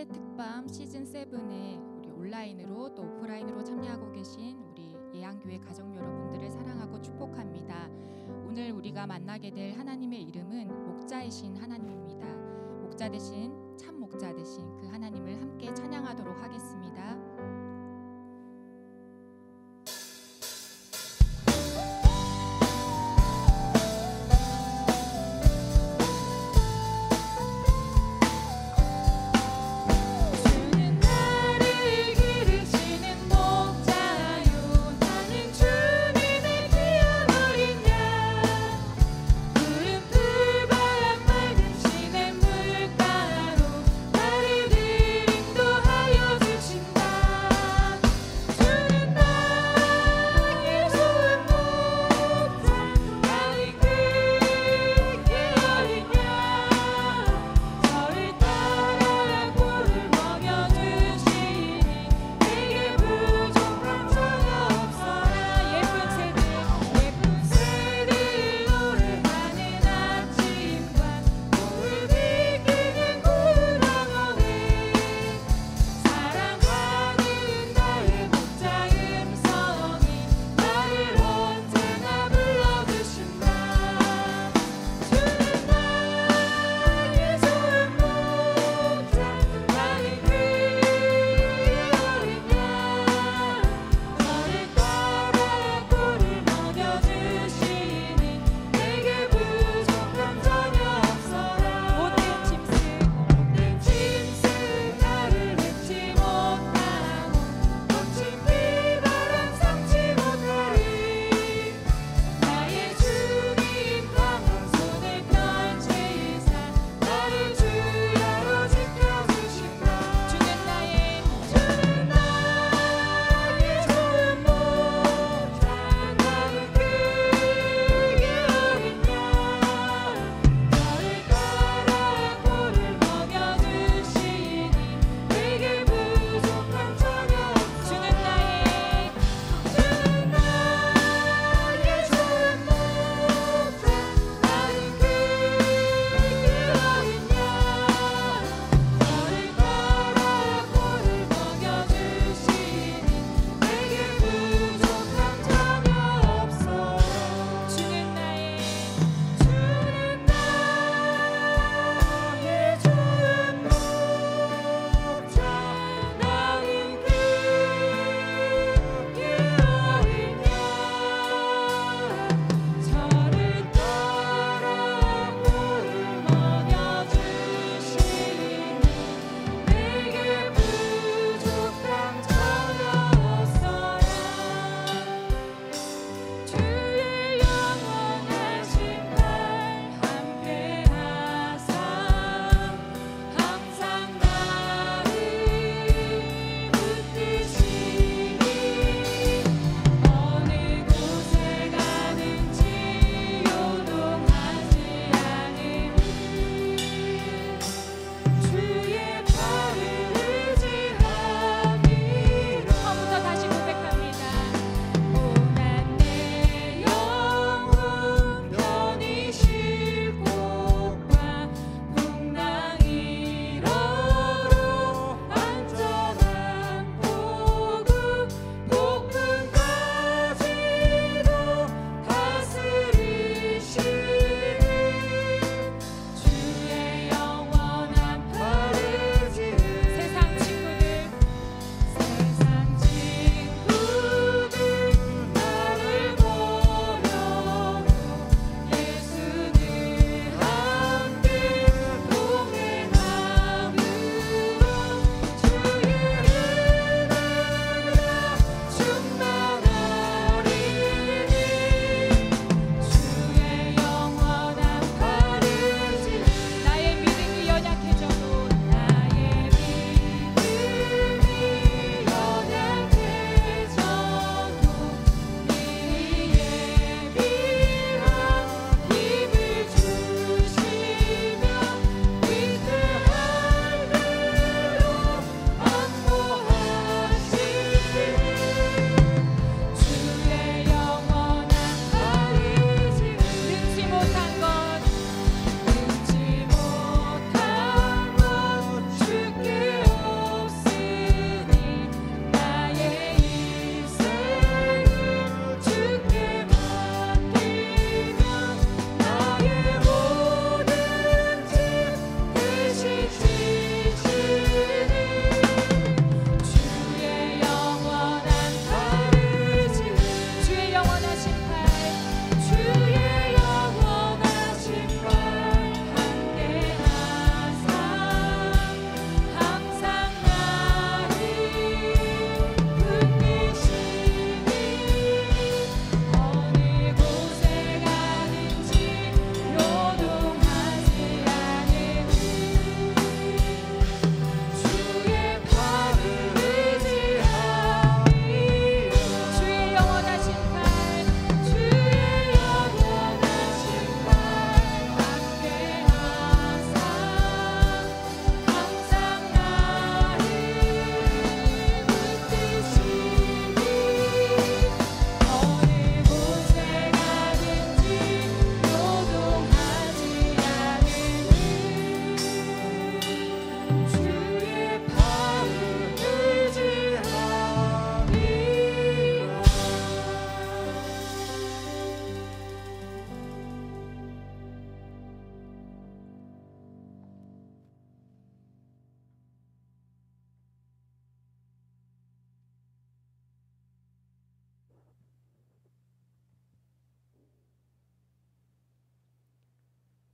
세대 특밤 시즌 7에 우리 온라인으로 또 오프라인으로 참여하고 계신 우리 예양교회 가정 여러분들을 사랑하고 축복합니다. 오늘 우리가 만나게 될 하나님의 이름은 목자이신 하나님입니다. 목자 되신 참 목자 되신 그 하나님을 함께 찬양하도록 하겠습니다. 물가로 나를 인도하여 주신다.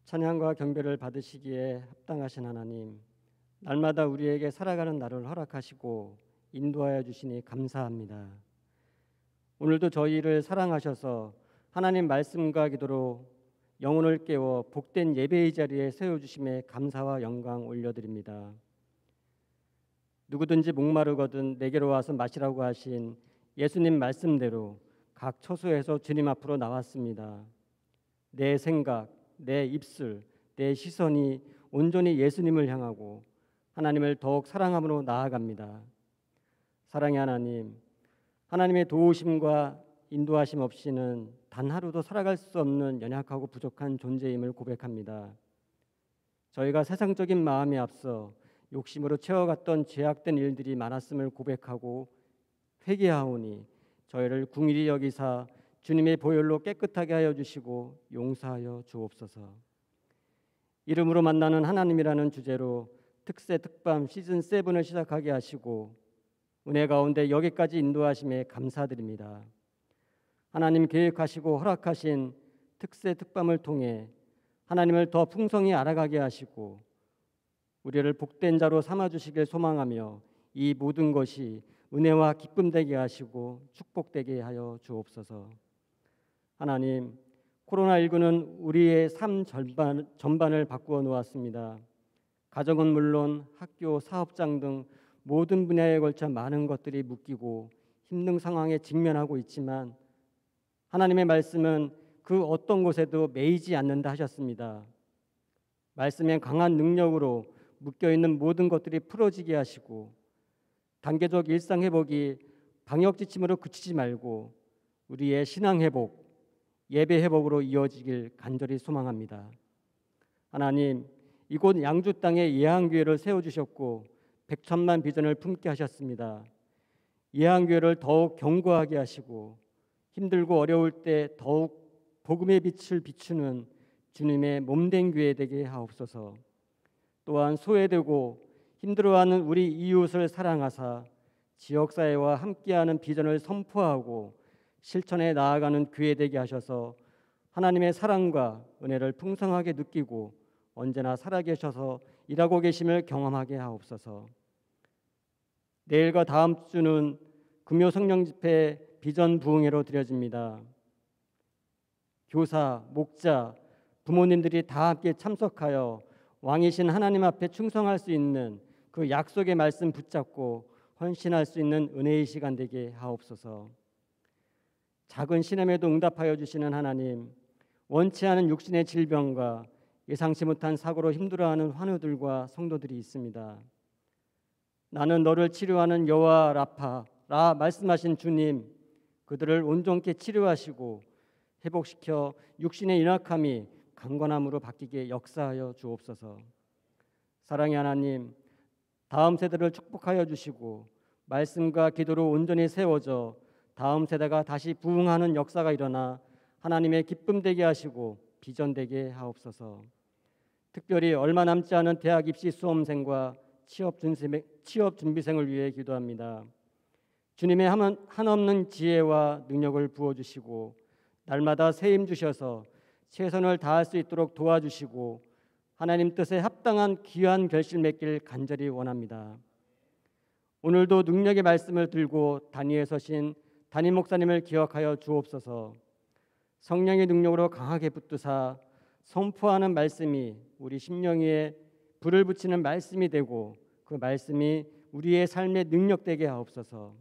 찬양과 경배를 받으시기에 합당하신 하나님, 날마다 우리에게 살아가는 날을 허락하시고 인도하여 주시니 감사합니다. 오늘도 저희를 사랑하셔서 하나님 말씀과 기도로 영혼을 깨워 복된 예배의 자리에 세워주심에 감사와 영광 올려드립니다. 누구든지 목마르거든 내게로 와서 마시라고 하신 예수님 말씀대로 각 처소에서 주님 앞으로 나왔습니다. 내 생각, 내 입술, 내 시선이 온전히 예수님을 향하고 하나님을 더욱 사랑함으로 나아갑니다. 사랑의 하나님, 하나님의 도우심과 인도하심 없이는 단 하루도 살아갈 수 없는 연약하고 부족한 존재임을 고백합니다. 저희가 세상적인 마음에 앞서 욕심으로 채워갔던 죄악된 일들이 많았음을 고백하고 회개하오니 저희를 궁일이 여기사 주님의 보혈로 깨끗하게 하여 주시고 용서하여 주옵소서. 이름으로 만나는 하나님이라는 주제로 특세 특밤 시즌 7을 시작하게 하시고 은혜 가운데 여기까지 인도하심에 감사드립니다. 하나님 계획하시고 허락하신 특세 특밤을 통해 하나님을 더 풍성히 알아가게 하시고 우리를 복된 자로 삼아주시길 소망하며 이 모든 것이 은혜와 기쁨 되게 하시고 축복되게 하여 주옵소서. 하나님, 코로나19는 우리의 삶 전반을 바꾸어 놓았습니다. 가정은 물론 학교, 사업장 등 모든 분야에 걸쳐 많은 것들이 묶이고 힘든 상황에 직면하고 있지만 하나님의 말씀은 그 어떤 곳에도 매이지 않는다 하셨습니다. 말씀의 강한 능력으로 묶여있는 모든 것들이 풀어지게 하시고 단계적 일상 회복이 방역 지침으로 그치지 말고 우리의 신앙 회복, 예배 회복으로 이어지길 간절히 소망합니다. 하나님, 이곳 양주 땅에 예한교회를 세워주셨고 100천만 비전을 품게 하셨습니다. 예한교회를 더욱 견고하게 하시고 힘들고 어려울 때 더욱 복음의 빛을 비추는 주님의 몸된 교회 되게 하옵소서. 또한 소외되고 힘들어하는 우리 이웃을 사랑하사 지역사회와 함께하는 비전을 선포하고 실천해 나아가는 교회 되게 하셔서 하나님의 사랑과 은혜를 풍성하게 느끼고 언제나 살아계셔서 일하고 계심을 경험하게 하옵소서. 내일과 다음 주는 금요 성령 집회 비전 부흥회로 드려집니다. 교사, 목자, 부모님들이 다 함께 참석하여 왕이신 하나님 앞에 충성할 수 있는 그 약속의 말씀 붙잡고 헌신할 수 있는 은혜의 시간 되게 하옵소서. 작은 시험에도 응답하여 주시는 하나님, 원치 않은 육신의 질병과 예상치 못한 사고로 힘들어하는 환우들과 성도들이 있습니다. 나는 너를 치료하는 여호와 라파라 말씀하신 주님, 그들을 온전케 치료하시고 회복시켜 육신의 연약함이 강건함으로 바뀌게 역사하여 주옵소서. 사랑의 하나님, 다음 세대를 축복하여 주시고 말씀과 기도로 온전히 세워져 다음 세대가 다시 부흥하는 역사가 일어나 하나님의 기쁨 되게 하시고 비전 되게 하옵소서. 특별히 얼마 남지 않은 대학 입시 수험생과 취업 준비생을 위해 기도합니다. 주님의 한없는 지혜와 능력을 부어주시고 날마다 새 힘 주셔서 최선을 다할 수 있도록 도와주시고 하나님 뜻에 합당한 귀한 결실 맺길 간절히 원합니다. 오늘도 능력의 말씀을 들고 단위에 서신 담임 목사님을 기억하여 주옵소서. 성령의 능력으로 강하게 붙드사 선포하는 말씀이 우리 심령 위에 불을 붙이는 말씀이 되고 그 말씀이 우리의 삶의 능력 되게 하옵소서.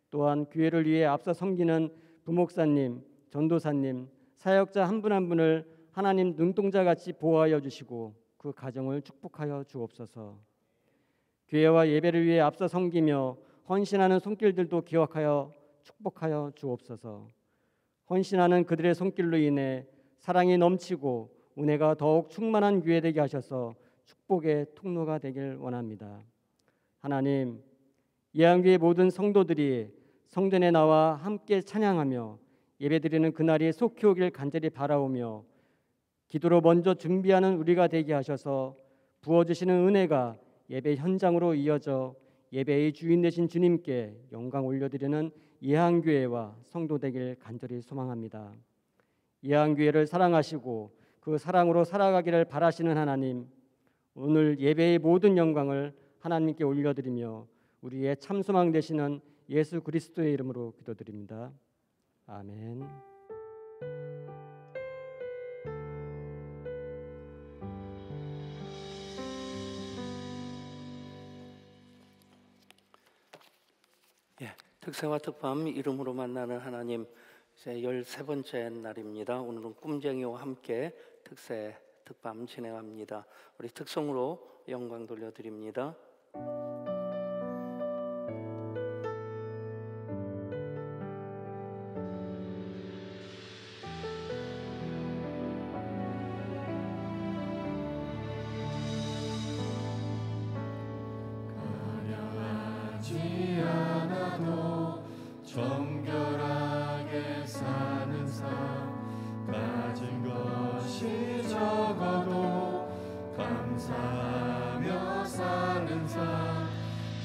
또한 교회를 위해 앞서 섬기는 부목사님, 전도사님, 사역자 한 분 한 분을 하나님 눈동자같이 보호하여 주시고 그 가정을 축복하여 주옵소서. 교회와 예배를 위해 앞서 섬기며 헌신하는 손길들도 기억하여 축복하여 주옵소서. 헌신하는 그들의 손길로 인해 사랑이 넘치고 은혜가 더욱 충만한 교회 되게 하셔서 축복의 통로가 되길 원합니다. 하나님, 예한교회 모든 성도들이 성전에 나와 함께 찬양하며 예배드리는 그날이 속히 오길 간절히 바라오며 기도로 먼저 준비하는 우리가 되게 하셔서 부어주시는 은혜가 예배 현장으로 이어져 예배의 주인 되신 주님께 영광 올려드리는 예한교회와 성도 되길 간절히 소망합니다. 예한교회를 사랑하시고 그 사랑으로 살아가기를 바라시는 하나님, 오늘 예배의 모든 영광을 하나님께 올려드리며 우리의 참소망 되시는 예수 그리스도의 이름으로 기도드립니다. 아멘. 특세와 특밤 이름으로 만나는 하나님, 이제 13번째 날입니다. 오늘은 꿈쟁이와 함께 특세 특밤 진행합니다. 우리 특성으로 영광 돌려드립니다. 정결하게 사는 삶, 가진 것이 적어도 감사하며 사는 삶,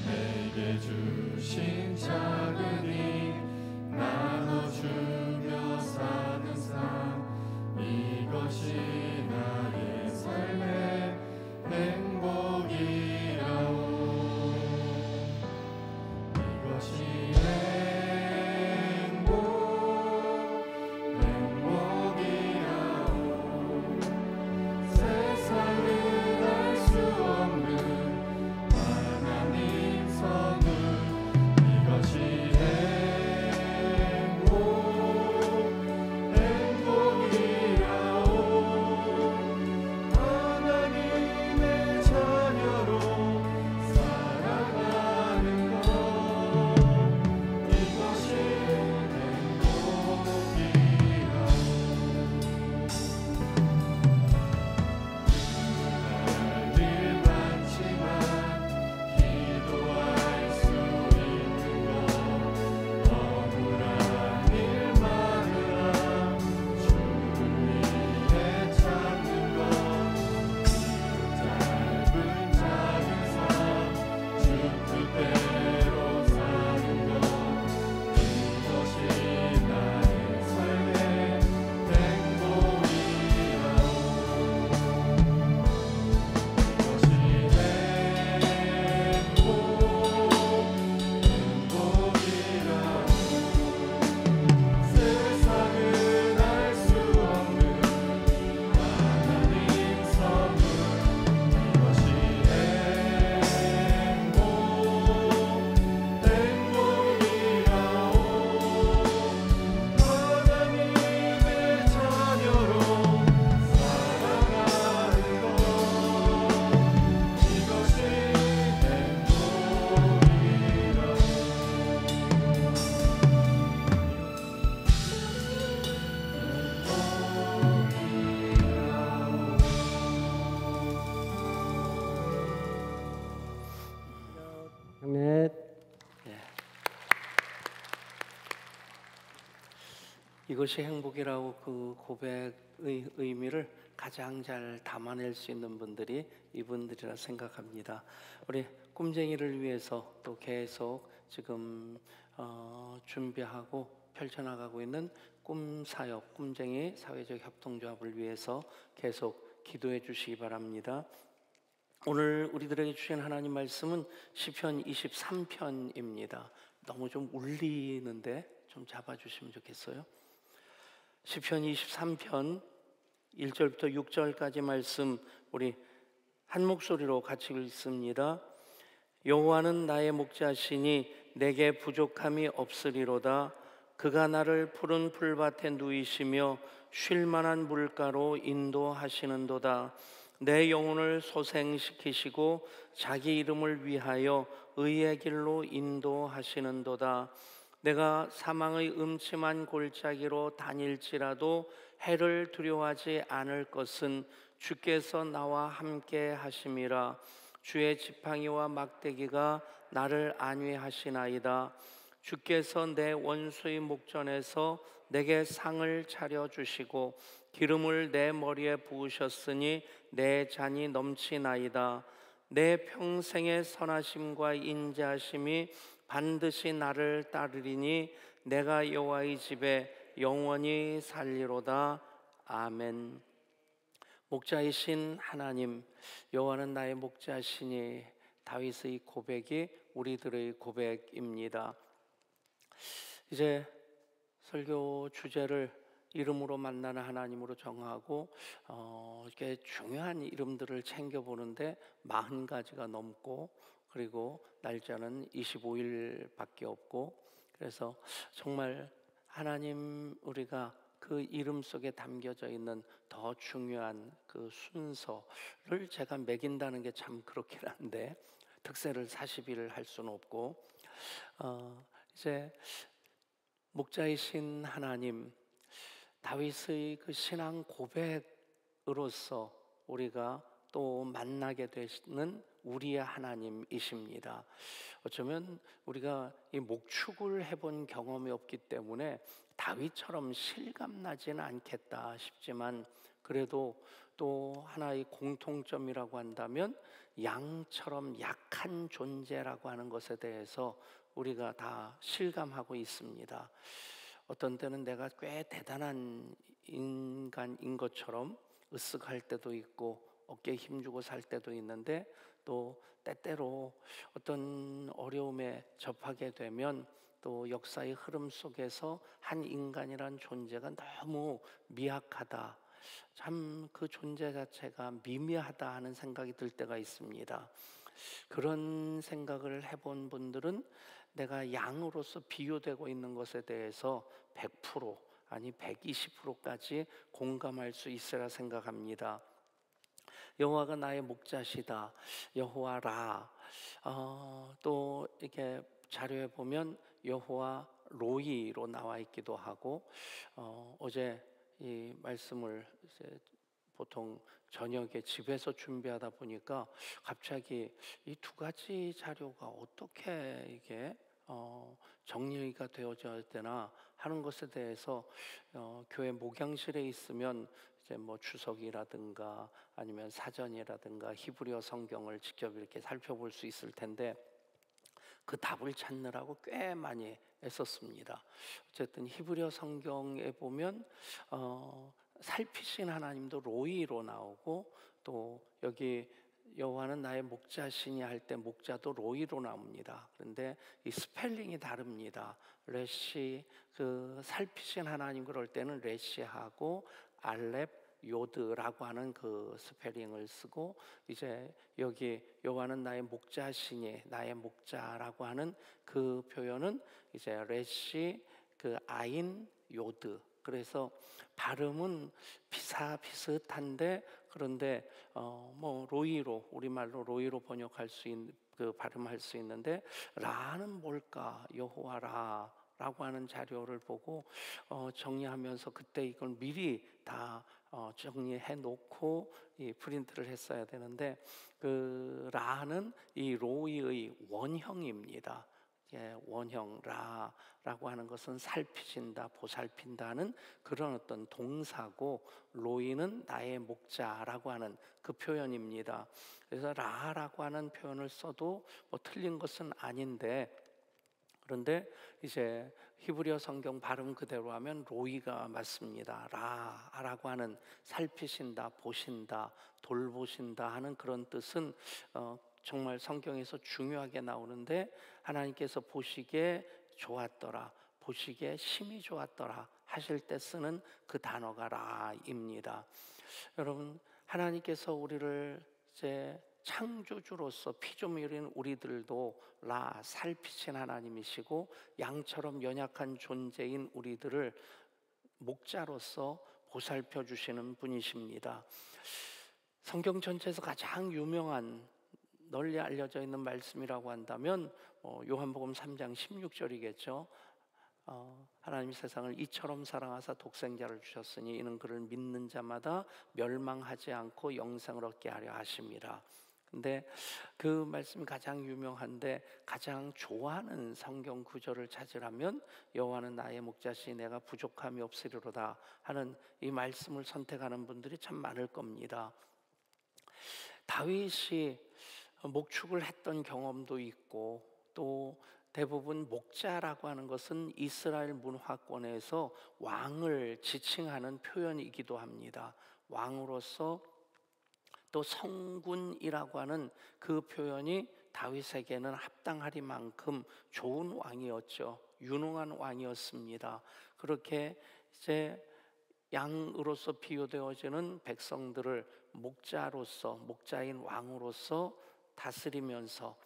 내게 주신 작은 힘 나눠주며 사는 삶, 이것이 나의 삶의 행복이라오. 이것이 이것이 행복이라고 그 고백의 의미를 가장 잘 담아낼 수 있는 분들이 이분들이라 생각합니다. 우리 꿈쟁이를 위해서 또 계속 지금 준비하고 펼쳐나가고 있는 꿈사역, 꿈쟁이 사회적 협동조합을 위해서 계속 기도해 주시기 바랍니다. 오늘 우리들에게 주신 하나님 말씀은 시편 23편입니다. 너무 좀 울리는데 좀 잡아주시면 좋겠어요. 시편 23편 1절부터 6절까지 말씀 우리 한 목소리로 같이 읽습니다. 여호와는 나의 목자시니 내게 부족함이 없으리로다. 그가 나를 푸른 풀밭에 누이시며 쉴 만한 물가로 인도하시는도다. 내 영혼을 소생시키시고 자기 이름을 위하여 의의 길로 인도하시는도다. 내가 사망의 음침한 골짜기로 다닐지라도 해를 두려워하지 않을 것은 주께서 나와 함께 하심이라. 주의 지팡이와 막대기가 나를 안위하시나이다. 주께서 내 원수의 목전에서 내게 상을 차려주시고 기름을 내 머리에 부으셨으니 내 잔이 넘치나이다. 내 평생의 선하심과 인자하심이 반드시 나를 따르리니 내가 여호와의 집에 영원히 살리로다. 아멘. 목자이신 하나님, 여호와는 나의 목자시니 다윗의 고백이 우리들의 고백입니다. 이제 설교 주제를 이름으로 만나는 하나님으로 정하고 이렇게 중요한 이름들을 챙겨보는데 40가지가 넘고, 그리고 날짜는 25일밖에 없고, 그래서 정말 하나님, 우리가 그 이름 속에 담겨져 있는 더 중요한 그 순서를 제가 매긴다는 게 참 그렇긴 한데, 특세를 40일 할 수는 없고, 이제 목자이신 하나님, 다윗의 그 신앙 고백으로서 우리가 또 만나게 되시는 우리의 하나님이십니다. 어쩌면 우리가 이 목축을 해본 경험이 없기 때문에 다윗처럼 실감나지는 않겠다 싶지만, 그래도 또 하나의 공통점이라고 한다면 양처럼 약한 존재라고 하는 것에 대해서 우리가 다 실감하고 있습니다. 어떤 때는 내가 꽤 대단한 인간인 것처럼 으쓱할 때도 있고 어깨에 힘주고 살 때도 있는데, 또 때때로 어떤 어려움에 접하게 되면 또 역사의 흐름 속에서 한 인간이란 존재가 너무 미약하다, 참 그 존재 자체가 미미하다 하는 생각이 들 때가 있습니다. 그런 생각을 해본 분들은 내가 양으로서 비유되고 있는 것에 대해서 100% 아니 120%까지 공감할 수 있으라 생각합니다. 여호와가 나의 목자시다, 여호와라. 또 이렇게 자료에 보면 여호와 로이로 나와 있기도 하고, 어제 이 말씀을 이제 보통 저녁에 집에서 준비하다 보니까 갑자기 이 두 가지 자료가 어떻게 이게 정리가 되어져야 되나 하는 것에 대해서 교회 목양실에 있으면 이제 뭐 주석이라든가 아니면 사전이라든가 히브리어 성경을 직접 이렇게 살펴볼 수 있을 텐데, 그 답을 찾느라고 꽤 많이 애썼습니다. 어쨌든 히브리어 성경에 보면 살피신 하나님도 로이로 나오고, 또 여기 여호와는 나의 목자시니 할 때 목자도 로이로 나옵니다. 그런데 이 스펠링이 다릅니다. 레시, 그 살피신 하나님 그럴 때는 레시하고 알렙 요드라고 하는 그 스펠링을 쓰고, 이제 여기 여호와는 나의 목자시니 나의 목자라고 하는 그 표현은 이제 레시 그 아인 요드. 그래서 발음은 비슷한데, 그런데 뭐 로이로, 우리말로 로이로 번역할 수 있는 그 발음할 수 있는데, 라는 뭘까, 여호와라 라고 하는 자료를 보고 정리하면서 그때 이걸 미리 다 정리해 놓고 이 프린트를 했어야 되는데, 그 라는 이 로이의 원형입니다. 원형 라라고 하는 것은 살피신다, 보살핀다는 그런 어떤 동사고, 로이는 나의 목자라고 하는 그 표현입니다. 그래서 라라고 하는 표현을 써도 뭐 틀린 것은 아닌데, 그런데 이제 히브리어 성경 발음 그대로 하면 로이가 맞습니다. 라라고 하는 살피신다, 보신다, 돌보신다 하는 그런 뜻은 정말 성경에서 중요하게 나오는데, 하나님께서 보시기에 좋았더라, 보시기에 심히 좋았더라 하실 때 쓰는 그 단어가 라입니다. 여러분, 하나님께서 우리를 이제 창조주로서 피조물인 우리들도 라, 살피신 하나님이시고, 양처럼 연약한 존재인 우리들을 목자로서 보살펴 주시는 분이십니다. 성경 전체에서 가장 유명한, 널리 알려져 있는 말씀이라고 한다면 요한복음 3장 16절이겠죠. 하나님이 세상을 이처럼 사랑하사 독생자를 주셨으니 이는 그를 믿는 자마다 멸망하지 않고 영생을 얻게 하려 하심이라. 근데 그 말씀이 가장 유명한데, 가장 좋아하는 성경 구절을 찾으라면 여호와는 나의 목자시니 내가 부족함이 없으리로다 하는 이 말씀을 선택하는 분들이 참 많을 겁니다. 다윗이 목축을 했던 경험도 있고, 또 대부분 목자라고 하는 것은 이스라엘 문화권에서 왕을 지칭하는 표현이기도 합니다. 왕으로서 또 성군이라고 하는 그 표현이 다윗에게는 합당하리만큼 좋은 왕이었죠. 유능한 왕이었습니다. 그렇게 이제 양으로서 비유되어지는 백성들을 목자인 왕으로서 다스리면서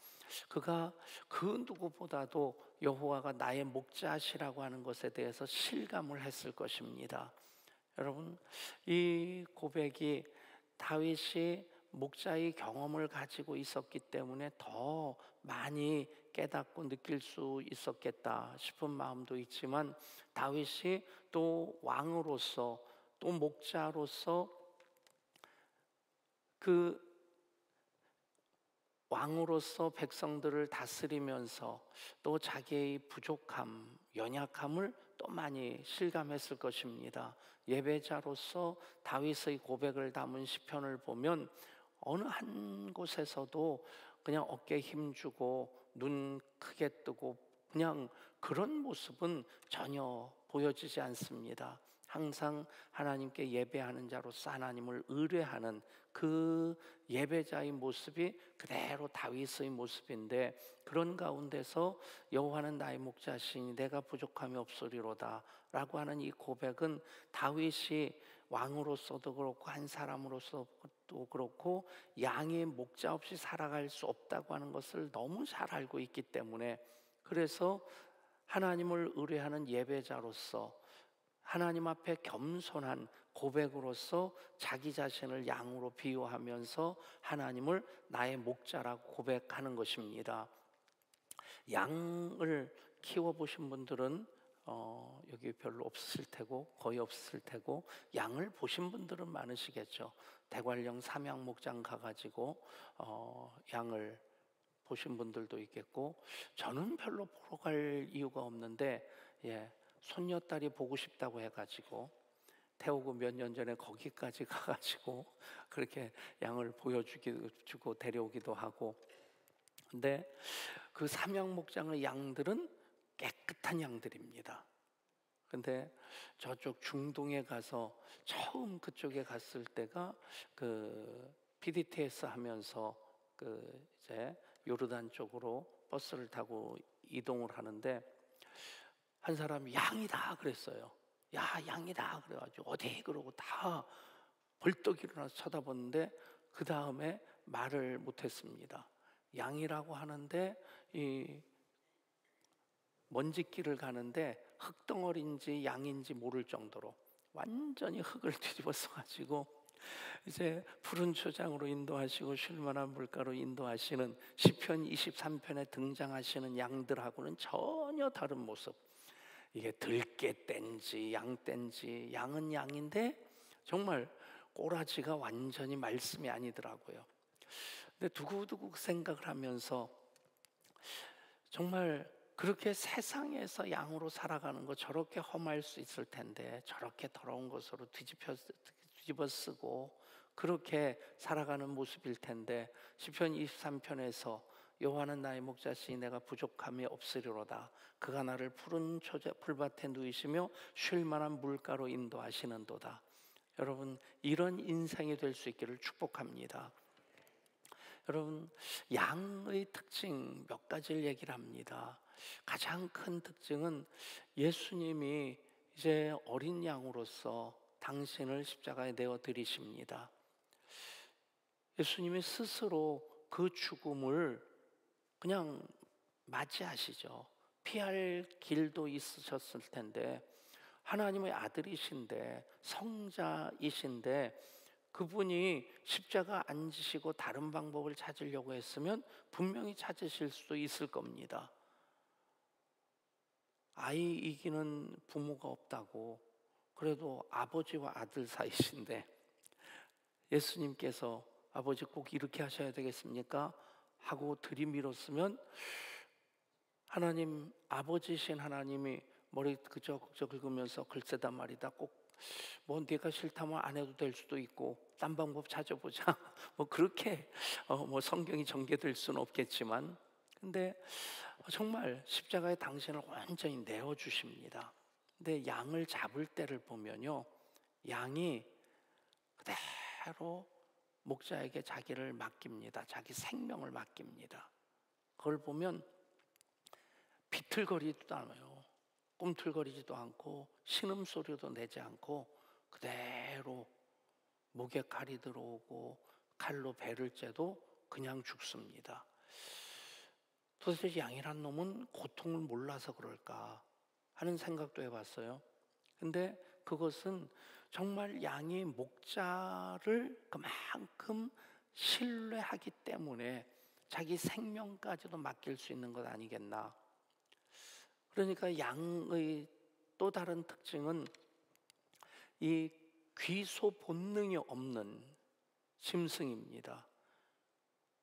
그가 그 누구보다도 여호와가 나의 목자시라고 하는 것에 대해서 실감을 했을 것입니다. 여러분, 이 고백이 다윗이 목자의 경험을 가지고 있었기 때문에 더 많이 깨닫고 느낄 수 있었겠다 싶은 마음도 있지만, 다윗이 또 왕으로서 또 목자로서 그 왕으로서 백성들을 다스리면서 또 자기의 부족함, 연약함을 또 많이 실감했을 것입니다. 예배자로서 다윗의 고백을 담은 시편을 보면 어느 한 곳에서도 그냥 어깨에 힘주고 눈 크게 뜨고 그냥 그런 모습은 전혀 보여지지 않습니다. 항상 하나님께 예배하는 자로서 하나님을 의뢰하는 그 예배자의 모습이 그대로 다윗의 모습인데, 그런 가운데서 여호와는 나의 목자시니 내가 부족함이 없으리로다 라고 하는 이 고백은 다윗이 왕으로서도 그렇고 한 사람으로서도 그렇고 양의 목자 없이 살아갈 수 없다고 하는 것을 너무 잘 알고 있기 때문에, 그래서 하나님을 의뢰하는 예배자로서 하나님 앞에 겸손한 고백으로서 자기 자신을 양으로 비유하면서 하나님을 나의 목자라고 고백하는 것입니다. 양을 키워보신 분들은 여기 별로 없을 테고 거의 없을 테고, 양을 보신 분들은 많으시겠죠. 대관령 삼양목장 가가지고 양을 보신 분들도 있겠고, 저는 별로 보러 갈 이유가 없는데 손녀딸이 보고 싶다고 해가지고 태우고 몇 년 전에 거기까지 가가지고 그렇게 양을 보여주고 데려오기도 하고. 근데 그 삼양목장의 양들은 깨끗한 양들입니다. 근데 저쪽 중동에 가서 처음 그쪽에 갔을 때가 그 PDTS 하면서 그 이제 요르단 쪽으로 버스를 타고 이동을 하는데, 한 사람이 양이다 그랬어요. 야, 양이다 그래가지고 어디 그러고 다 벌떡 일어나서 쳐다보는데 그 다음에 말을 못했습니다. 양이라고 하는데 이 먼지길을 가는데 흙덩어리인지 양인지 모를 정도로 완전히 흙을 뒤집어 써가지고 이제 푸른 초장으로 인도하시고 쉴만한 물가로 인도하시는 시편 23편에 등장하시는 양들하고는 전혀 다른 모습. 이게 들깨 땐지 양은 양인데 정말 꼬라지가 완전히 말씀이 아니더라고요. 근데 두고두고 생각을 하면서 정말 그렇게 세상에서 양으로 살아가는 거 저렇게 험할 수 있을 텐데 저렇게 더러운 것으로 뒤집어 쓰고 그렇게 살아가는 모습일 텐데, 시편 23편에서 여호와는 나의 목자시니 내가 부족함이 없으리로다. 그가 나를 푸른 풀밭에 누이시며 쉴 만한 물가로 인도하시는도다. 여러분, 이런 인생이 될 수 있기를 축복합니다. 여러분, 양의 특징 몇 가지를 얘기를 합니다. 가장 큰 특징은 예수님이 이제 어린 양으로서 당신을 십자가에 내어 드리십니다. 예수님이 스스로 그 죽음을 그냥 맞이하시죠. 피할 길도 있으셨을 텐데, 하나님의 아들이신데 성자이신데 그분이 십자가 안 지시고 다른 방법을 찾으려고 했으면 분명히 찾으실 수도 있을 겁니다. 아이 이기는 부모가 없다고, 그래도 아버지와 아들 사이신데 예수님께서 아버지 꼭 이렇게 하셔야 되겠습니까? 하고 들이밀었으면 하나님, 아버지신 하나님이 머리 그저 긁으면서 글쎄다 말이다, 꼭 뭐 네가 싫다면 안 해도 될 수도 있고 딴 방법 찾아보자 뭐 그렇게 뭐 성경이 전개될 수는 없겠지만, 근데 정말 십자가에 당신을 완전히 내어주십니다. 근데 양을 잡을 때를 보면요, 양이 그대로 목자에게 자기를 맡깁니다. 자기 생명을 맡깁니다. 그걸 보면 비틀거리지도 않아요. 꿈틀거리지도 않고 신음소리도 내지 않고 그대로 목에 칼이 들어오고 칼로 배를 째도 그냥 죽습니다. 도대체 양이란 놈은 고통을 몰라서 그럴까 하는 생각도 해봤어요. 근데 그것은 정말 양이 목자를 그만큼 신뢰하기 때문에 자기 생명까지도 맡길 수 있는 것 아니겠나. 그러니까 양의 또 다른 특징은 이 귀소 본능이 없는 짐승입니다.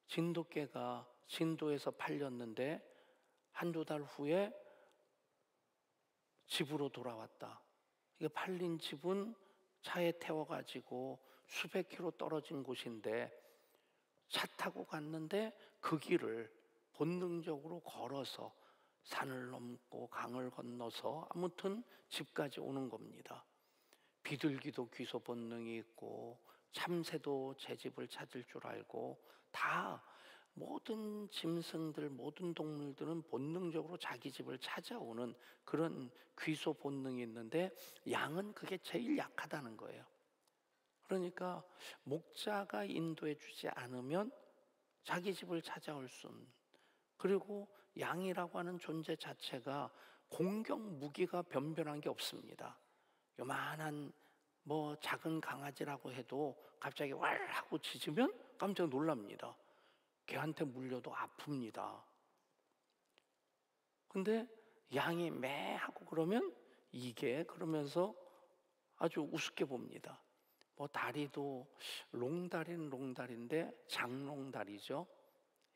진돗개가 진도에서 팔렸는데 한두 달 후에 집으로 돌아왔다. 이게 팔린 집은 차에 태워가지고 수백 킬로 떨어진 곳인데 차 타고 갔는데 그 길을 본능적으로 걸어서 산을 넘고 강을 건너서 아무튼 집까지 오는 겁니다. 비둘기도 귀소 본능이 있고 참새도 제 집을 찾을 줄 알고 다 모든 짐승들, 모든 동물들은 본능적으로 자기 집을 찾아오는 그런 귀소 본능이 있는데 양은 그게 제일 약하다는 거예요. 그러니까 목자가 인도해 주지 않으면 자기 집을 찾아올 수 없는, 그리고 양이라고 하는 존재 자체가 공격 무기가 변변한 게 없습니다. 요만한 뭐 작은 강아지라고 해도 갑자기 왈 하고 짖으면 깜짝 놀랍니다. 개한테 물려도 아픕니다. 근데 양이 매 하고 그러면 이게 그러면서 아주 우습게 봅니다. 뭐 다리도 롱다리는 롱다리인데 장롱다리죠.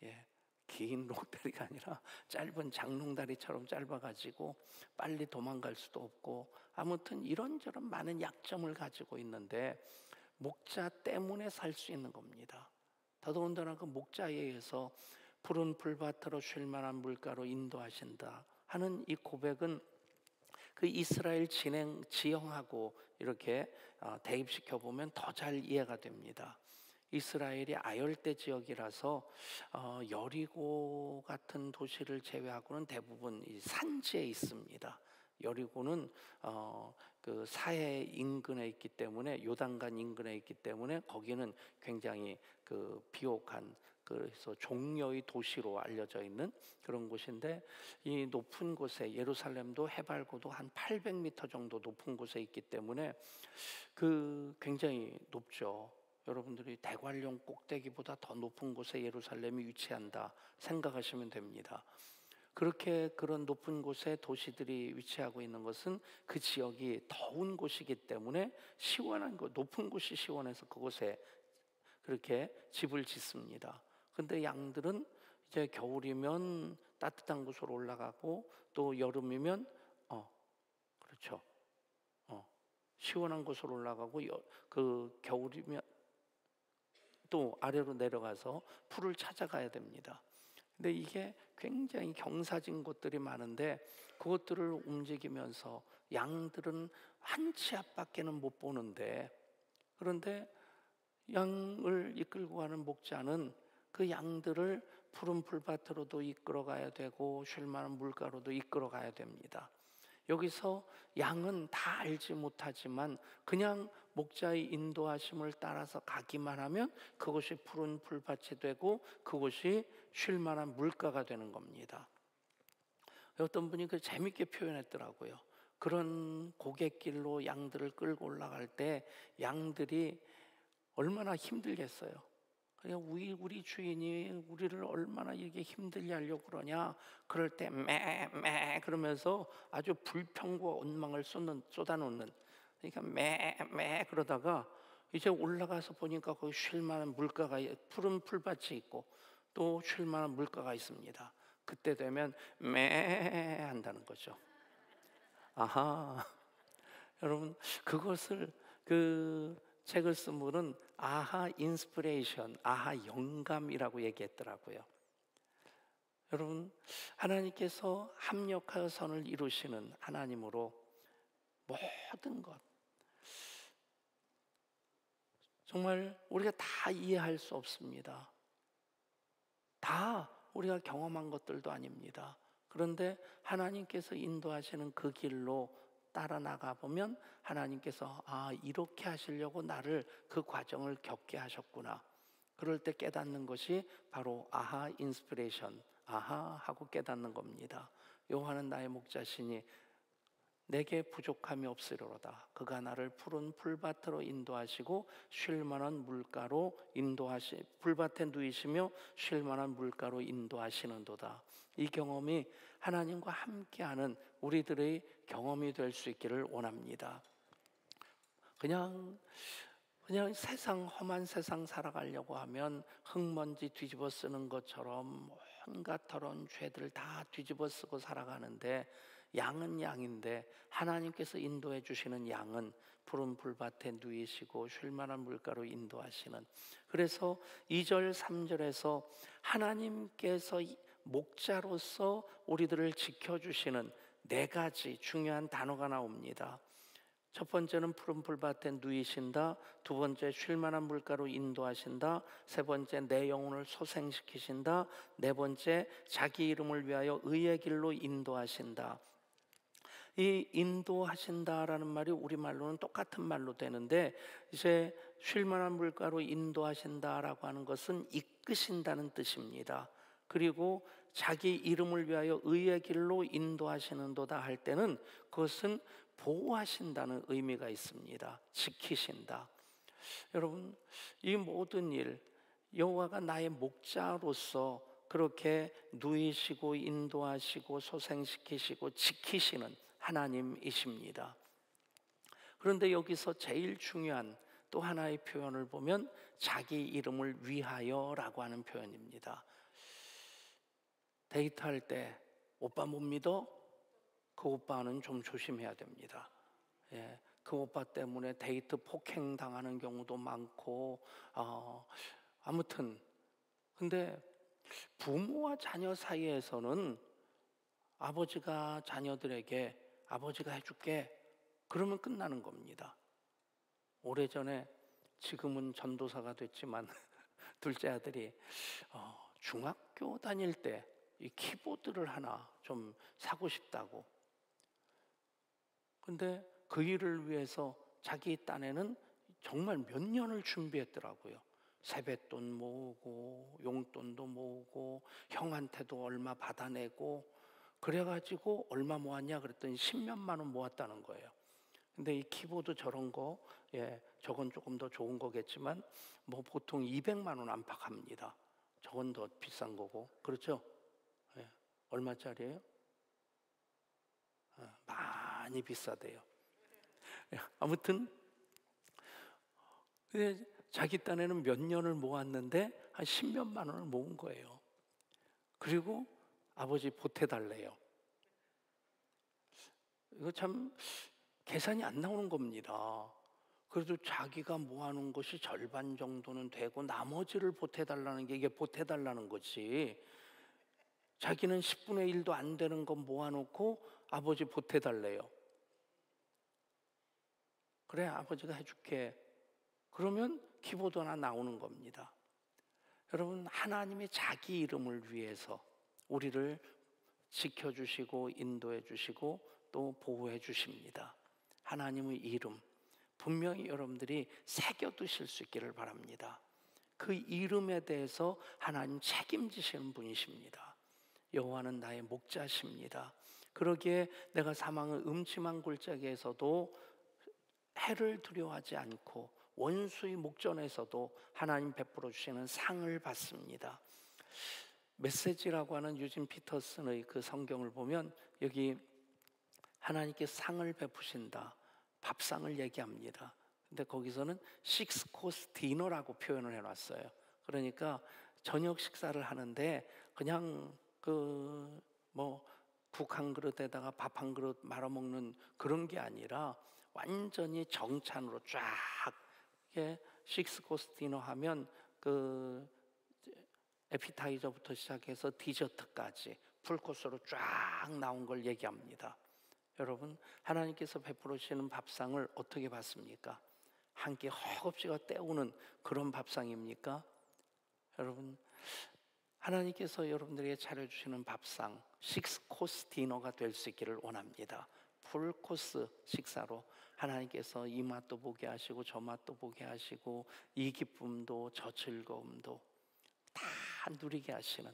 예, 긴 롱다리가 아니라 짧은 장롱다리처럼 짧아가지고 빨리 도망갈 수도 없고 아무튼 이런저런 많은 약점을 가지고 있는데 목자 때문에 살 수 있는 겁니다. 더더군다나 그 목자에 의해서 푸른 풀밭으로 쉴 만한 물가로 인도하신다 하는 이 고백은 그 이스라엘 지형하고 이렇게 대입시켜 보면 더 잘 이해가 됩니다. 이스라엘이 아열대 지역이라서 여리고 같은 도시를 제외하고는 대부분 이 산지에 있습니다. 여리고는 그 사해 인근에 있기 때문에, 요단강 인근에 있기 때문에 거기는 굉장히 그 비옥한, 그래서 종려의 도시로 알려져 있는 그런 곳인데, 이 높은 곳에 예루살렘도 해발고도 한 800m 정도 높은 곳에 있기 때문에 그 굉장히 높죠. 여러분들이 대관령 꼭대기보다 더 높은 곳에 예루살렘이 위치한다 생각하시면 됩니다. 그렇게 그런 높은 곳에 도시들이 위치하고 있는 것은 그 지역이 더운 곳이기 때문에 시원한 곳, 높은 곳이 시원해서 그곳에 그렇게 집을 짓습니다. 근데 양들은 이제 겨울이면 따뜻한 곳으로 올라가고 또 여름이면 그렇죠. 시원한 곳으로 올라가고 그 겨울이면 또 아래로 내려가서 풀을 찾아가야 됩니다. 근데 이게 굉장히 경사진 곳들이 많은데 그것들을 움직이면서 양들은 한 치 앞밖에는 못 보는데, 그런데 양을 이끌고 가는 목자는 그 양들을 푸른 풀밭으로도 이끌어 가야 되고 쉴 만한 물가로도 이끌어 가야 됩니다. 여기서 양은 다 알지 못하지만 그냥 목자의 인도하심을 따라서 가기만 하면 그것이 푸른 풀밭이 되고 그것이 쉴 만한 물가가 되는 겁니다. 어떤 분이 그 재밌게 표현했더라고요. 그런 고갯길로 양들을 끌고 올라갈 때 양들이 얼마나 힘들겠어요. 그냥 우리 주인이 우리를 얼마나 이렇게 힘들게 하려고 그러냐. 그럴 때 매 그러면서 아주 불평과 원망을 쏟아놓는, 그러니까 매 그러다가 이제 올라가서 보니까 거기 쉴 만한 물가가, 푸른 풀밭이 있고 또 쉴 만한 물가가 있습니다. 그때 되면 매 한다는 거죠. 아하. 여러분, 그것을 그 책을 쓴 분은 아하 인스피레이션, 아하 영감이라고 얘기했더라고요. 여러분, 하나님께서 합력하여 선을 이루시는 하나님으로 모든 것, 정말 우리가 다 이해할 수 없습니다. 다 우리가 경험한 것들도 아닙니다. 그런데 하나님께서 인도하시는 그 길로 따라 나가 보면 하나님께서 이렇게 하시려고 나를 그 과정을 겪게 하셨구나. 그럴 때 깨닫는 것이 바로 아하 인스피레이션, 아하 하고 깨닫는 겁니다. 여호와는 나의 목자시니 내게 부족함이 없으리로다. 그가 나를 푸른 풀밭으로 인도하시고 쉴 만한 물가로 풀밭에 누이시며 쉴 만한 물가로 인도하시는도다. 이 경험이 하나님과 함께하는 우리들의 경험이 될 수 있기를 원합니다. 그냥 세상, 험한 세상 살아가려고 하면 흙먼지 뒤집어 쓰는 것처럼 온갖 더러운 죄들을 다 뒤집어 쓰고 살아가는데, 양은 양인데 하나님께서 인도해 주시는 양은 푸른 풀밭에 누이시고 쉴 만한 물가로 인도하시는, 그래서 2절 3절에서 하나님께서 목자로서 우리들을 지켜주시는 4가지 중요한 단어가 나옵니다. 첫 번째는 푸른 풀밭에 누이신다. 두 번째 쉴 만한 물가로 인도하신다. 세 번째 내 영혼을 소생시키신다. 네 번째 자기 이름을 위하여 의의 길로 인도하신다. 이 인도하신다라는 말이 우리말로는 똑같은 말로 되는데, 이제 쉴 만한 물가로 인도하신다라고 하는 것은 이끄신다는 뜻입니다. 그리고 자기 이름을 위하여 의의 길로 인도하시는도다 할 때는 그것은 보호하신다는 의미가 있습니다. 지키신다. 여러분, 이 모든 일, 여호와가 나의 목자로서 그렇게 누이시고 인도하시고 소생시키시고 지키시는 하나님이십니다. 그런데 여기서 제일 중요한 또 하나의 표현을 보면 자기 이름을 위하여라고 하는 표현입니다. 데이트할 때 오빠 못 믿어? 그 오빠는 좀 조심해야 됩니다. 그 오빠 때문에 데이트 폭행 당하는 경우도 많고, 아무튼 근데 부모와 자녀 사이에서는 아버지가 자녀들에게 아버지가 해줄게 그러면 끝나는 겁니다. 오래전에, 지금은 전도사가 됐지만 둘째 아들이 중학교 다닐 때 이 키보드를 하나 좀 사고 싶다고. 근데 그 일을 위해서 자기 딴에는 정말 몇 년을 준비했더라고요. 세뱃돈 모으고 용돈도 모으고 형한테도 얼마 받아내고, 그래가지고 얼마 모았냐 그랬더니 10몇만 원 모았다는 거예요. 근데 이 키보드 저런 거, 저건 조금 더 좋은 거겠지만 뭐 보통 200만 원 안팎합니다. 저건 더 비싼 거고, 그렇죠? 얼마짜리예요? 많이 비싸대요. 아무튼 자기 딴에는 몇 년을 모았는데 한 10몇만 원을 모은 거예요. 그리고 아버지 보태달래요. 이거 참 계산이 안 나오는 겁니다. 그래도 자기가 모아놓은 것이 절반 정도는 되고 나머지를 보태달라는 게, 이게 보태달라는 거지. 자기는 10분의 1도 안 되는 거 모아놓고 아버지 보태달래요. 그래, 아버지가 해줄게. 그러면 키보드 하나 나오는 겁니다. 여러분, 하나님의 자기 이름을 위해서 우리를 지켜주시고 인도해 주시고 또 보호해 주십니다. 하나님의 이름 분명히 여러분들이 새겨두실 수 있기를 바랍니다. 그 이름에 대해서 하나님 책임지시는 분이십니다. 여호와는 나의 목자십니다. 그러기에 내가 사망의 음침한 골짜기에서도 해를 두려워하지 않고 원수의 목전에서도 하나님 베풀어 주시는 상을 받습니다. 메시지라고 하는 유진 피터슨의 그 성경을 보면 여기 하나님께 상을 베푸신다, 밥상을 얘기합니다. 근데 거기서는 식스 코스 디너라고 표현을 해놨어요. 그러니까 저녁 식사를 하는데 그냥 국 한 그릇에다가 밥 한 그릇 말아 먹는 그런 게 아니라 완전히 정찬으로 쫙, 이게 식스 코스 디너 하면 그 에피타이저부터 시작해서 디저트까지 풀코스로 쫙 나온 걸 얘기합니다. 여러분, 하나님께서 베풀어 주시는 밥상을 어떻게 받습니까? 한 끼 허겁지겁 때우는 그런 밥상입니까? 여러분, 하나님께서 여러분들에게 차려주시는 밥상, 6코스 디너가 될 수 있기를 원합니다. 풀코스 식사로 하나님께서 이 맛도 보게 하시고 저 맛도 보게 하시고 이 기쁨도 저 즐거움도 다 누리게 하시는,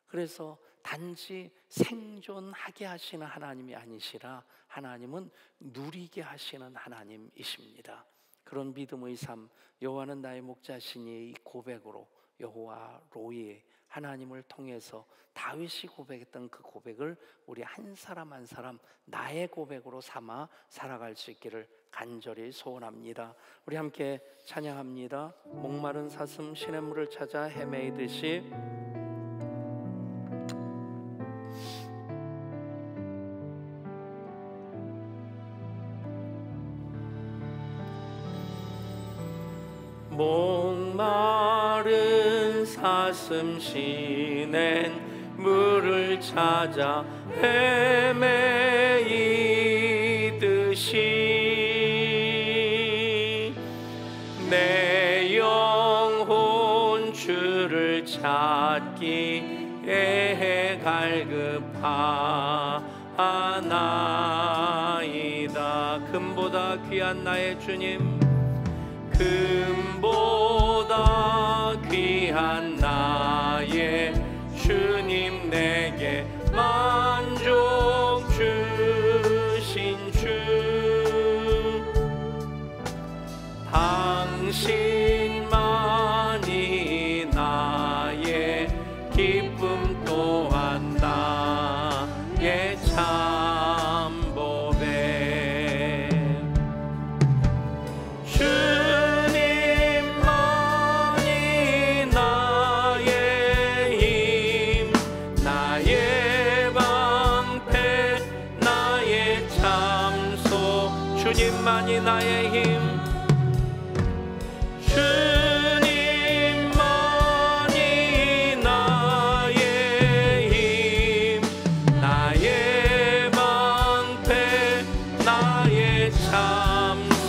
그래서 단지 생존하게 하시는 하나님이 아니시라 하나님은 누리게 하시는 하나님이십니다. 그런 믿음의 삶, 여호와는 나의 목자시니 이 고백으로 여호와 로이 하나님을 통해서 다윗이 고백했던 그 고백을 우리 한 사람 한 사람 나의 고백으로 삼아 살아갈 수 있기를 간절히 소원합니다. 우리 함께 찬양합니다. 목마른 사슴 시냇물을 찾아 헤매이듯이 목마른 사슴 시냇물을 찾아 헤매이듯이 내 영혼 주를 찾기에 갈급하나이다. 금보다 귀한 나의 주님, 금보다 귀한 나의 주님, 내게 만족 주신 주, 당신만이 나의 기쁨 또한 나의 참보배. 주님만이 나의 힘, 주님만이 나의 힘, 나의 방패, 나의 참소망,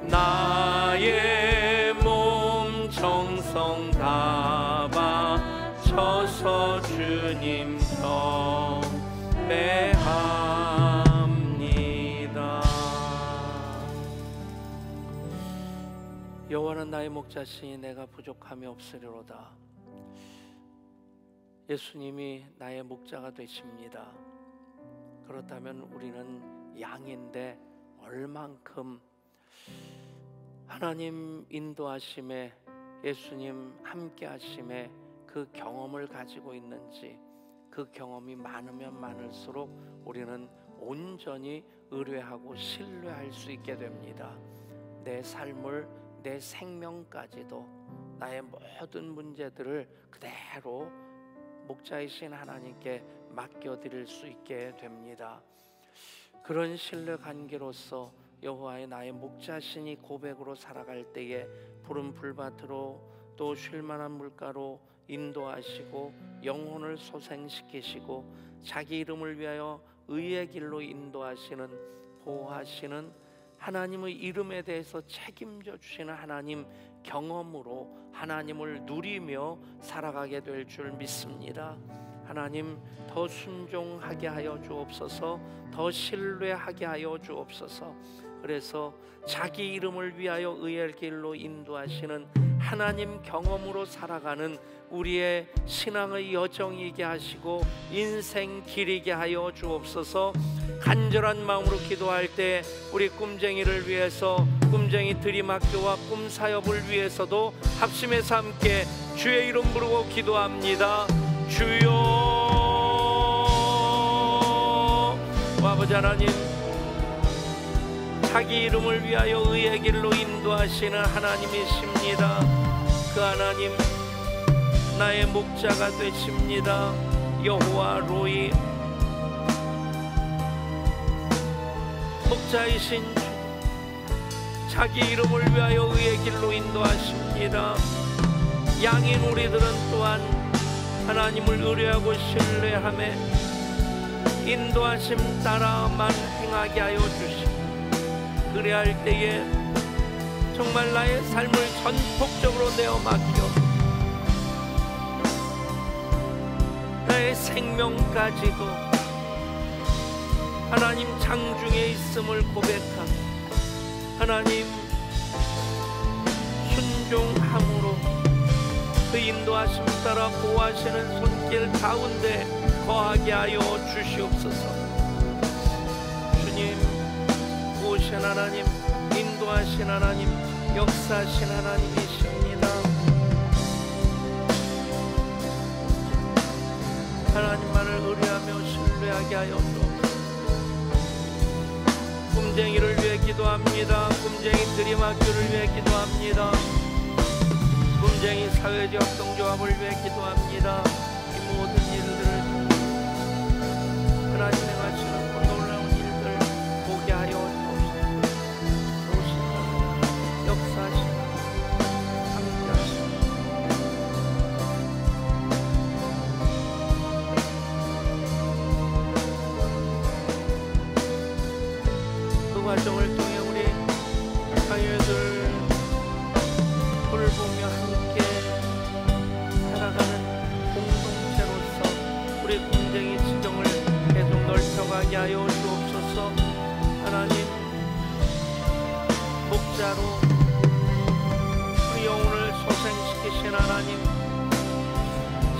나의 몸 정성 다 바쳐서 주님 배합니다. 여호와는 나의 목자시니 내가 부족함이 없으리로다. 예수님이 나의 목자가 되십니다. 그렇다면 우리는 양인데 얼만큼 하나님 인도하심에, 예수님 함께 하심에 그 경험을 가지고 있는지, 그 경험이 많으면 많을수록 우리는 온전히 의뢰하고 신뢰할 수 있게 됩니다. 내 삶을, 내 생명까지도, 나의 모든 문제들을 그대로 목자이신 하나님께 맡겨드릴 수 있게 됩니다. 그런 신뢰 관계로서 여호와의 나의 목자신이 고백으로 살아갈 때에 푸른 풀밭으로 또 쉴만한 물가로 인도하시고 영혼을 소생시키시고 자기 이름을 위하여 의의 길로 인도하시는, 보호하시는 하나님의 이름에 대해서 책임져 주시는 하나님 경험으로 하나님을 누리며 살아가게 될 줄 믿습니다. 하나님, 더 순종하게 하여 주옵소서, 더 신뢰하게 하여 주옵소서. 그래서 자기 이름을 위하여 의의 길로 인도하시는 하나님 경험으로 살아가는 우리의 신앙의 여정이게 하시고 인생 길이게 하여 주옵소서. 간절한 마음으로 기도할 때 우리 꿈쟁이를 위해서, 꿈쟁이 드림학교와 꿈사역을 위해서도 합심해서 함께 주의 이름 부르고 기도합니다. 주여. 아버지 하나님, 자기 이름을 위하여 의의 길로 인도하시는 하나님이십니다. 그 하나님, 나의 목자가 되십니다. 여호와 로이, 목자이신 주, 자기 이름을 위하여 의의 길로 인도하십니다. 양인 우리들은 또한 하나님을 의뢰하고 신뢰하며 인도하심 따라만 순종하게 하여 주시고, 그래할 때에 정말 나의 삶을 전폭적으로 내어 맡겨 나의 생명까지도 하나님 장중에 있음을 고백하고 하나님 순종함으로 그 인도하심 따라 보호하시는 손길 가운데 거하게 하여 주시옵소서. 주님, 보호하신 하나님, 인도하신 하나님, 역사하신 하나님이십니다. 하나님만을 의뢰하며 신뢰하게 하여 주옵소서. 꿈쟁이를 위해 기도합니다. 꿈쟁이 드림학교를 위해 기도합니다. 꿈쟁이 사회협동조합을 위해 기도합니다. 이 모든 일들을 하나님 행하시는 그 놀라운 일들 보게 하여 주옵소서. 역사하시고 함께하시고 그 과정을 통해 우리 자녀들 을 보며 함께 살아가는 공동체로서 우리 꿈쟁이 지정을 계속 넓혀가게 하여 주옵소서. 하나님, 목자로 우리 영혼을 소생시키신 하나님,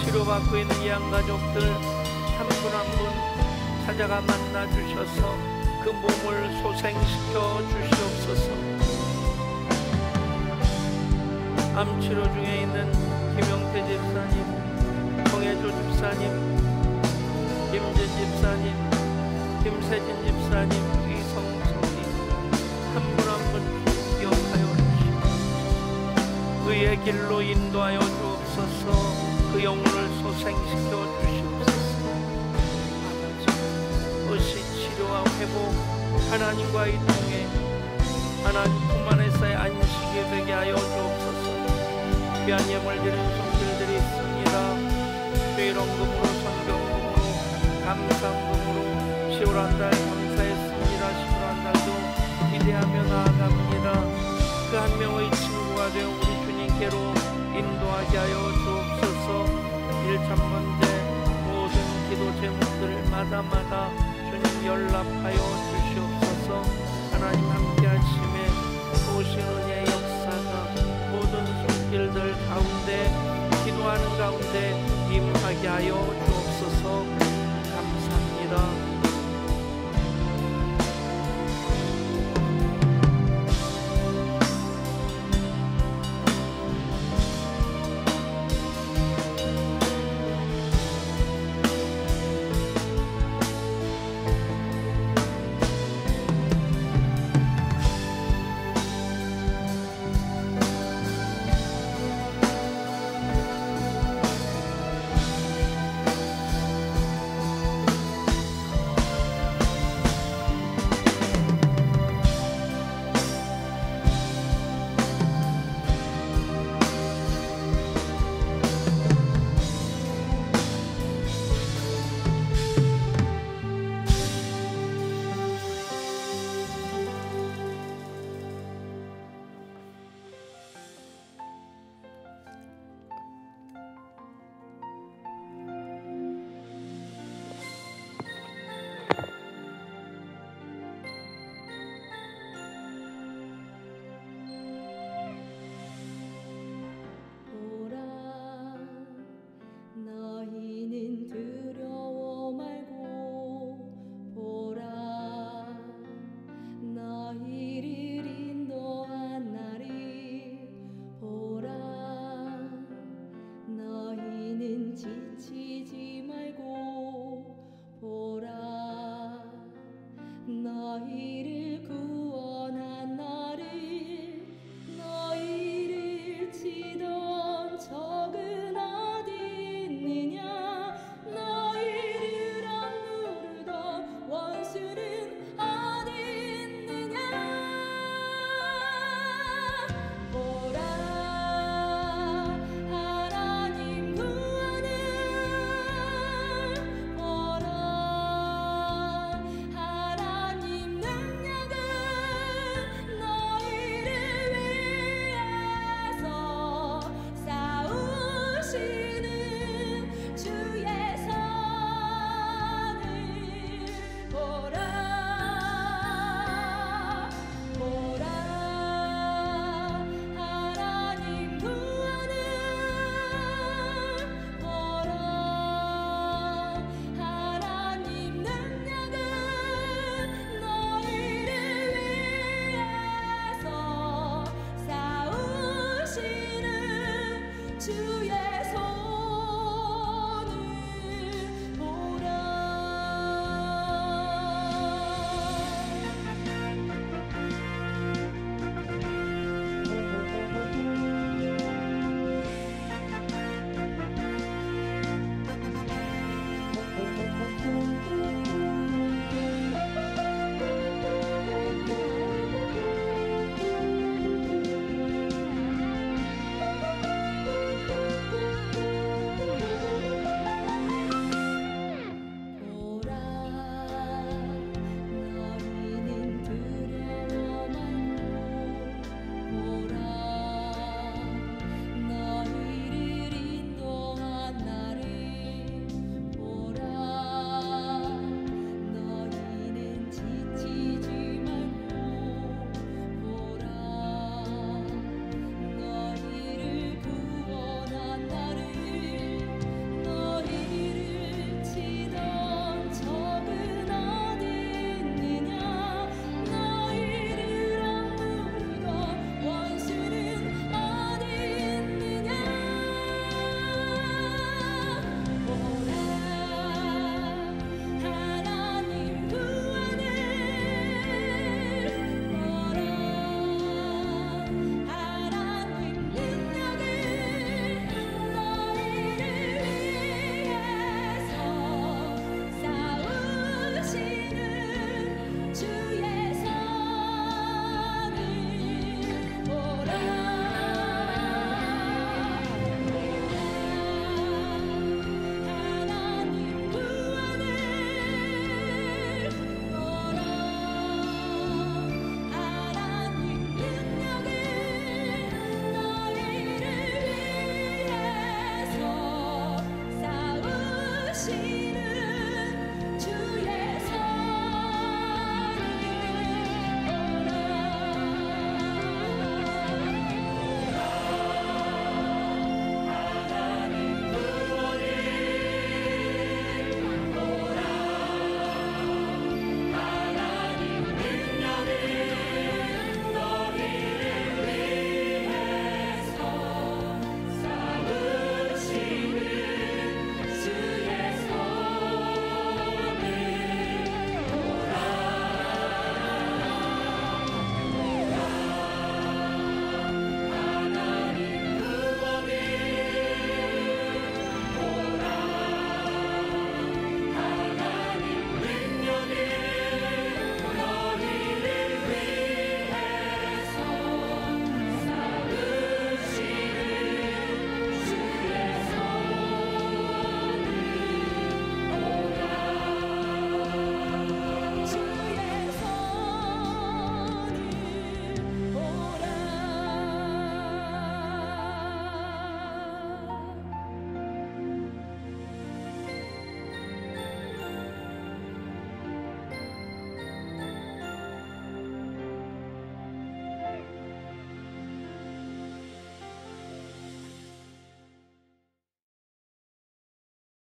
치료받고 있는 예양가족들 한 분 한 분 찾아가 만나 주셔서 그 몸을 소생시켜 주시옵소서. 암치료 중에 있는 김영태 집사님, 정혜조 집사님, 김진 집사님, 김세진 집사님, 이성석이 한 분 한 분 기억하여 주시고 그의 길로 인도하여 주옵소서. 그 영혼을 소생시켜 주시옵소서. 아버지, 의식 치료와 회복, 하나님과의 통해 하나님 품 안에서의 안식이 되게 하여 주옵소서. 귀한 예물 드린 손길들이 있습니다. 주일 헌금으로, 선경금으로, 감사금으로 10월 한 달 감사했습니다. 10월 한 달도 기대하며 나아갑니다. 그 한 명의 친구가 되어 우리 주님께로 인도하게 하여 주옵소서. 1차 번째 모든 기도 제목들을 마다마다 주님 연락하여 주시옵소서. 하나님 함께 하심에